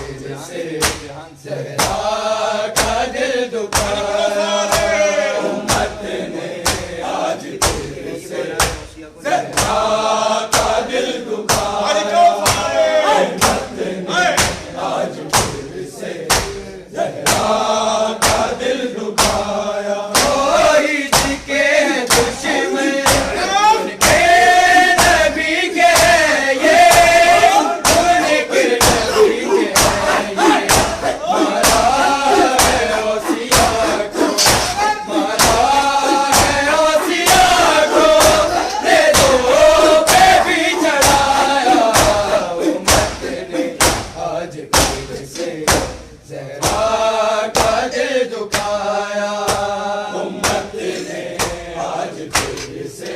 फिर से ज़हरा का दिल दुखाया, उम्मत ने आज फिर से ज़हरा का दिल दुखाया, उम्मत ने आज फिर से ज़हरा का दिल दुखाया। कोई जिसके दुश्मन उनके नबी के ये, उनके नबी के ये, मारा है ओसिया को, मारा है ओसिया को, दे दो पे भी चढ़ाया, उम्मत ने आज फिर से ज़हरा का दिल दुखाया, उम्मत ने आज फिर से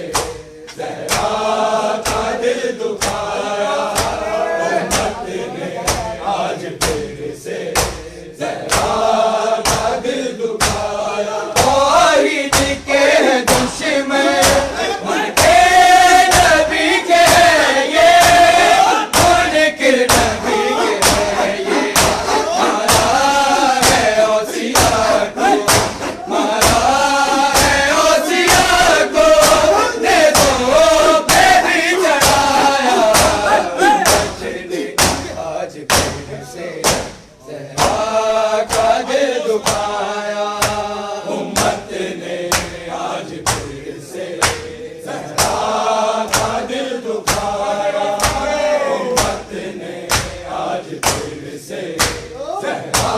ज़हरा का दिल दुखाया, उम्मत ने आज फिर से ज़हरा का दिल दुखाया। कोई जिसके दुश्मन उनके नबी के ये, उनके नबी के ये, मारा है ओसिया को, मारा है ओसिया को, दे दो पे भी चढ़ाया, उम्मत ने आज फिर से ज़हरा का दिल दुखाया, उम्मत ने आज फिर से ज़हरा का दिल दुखाया, उम्मत ने आज फिर से ज़हरा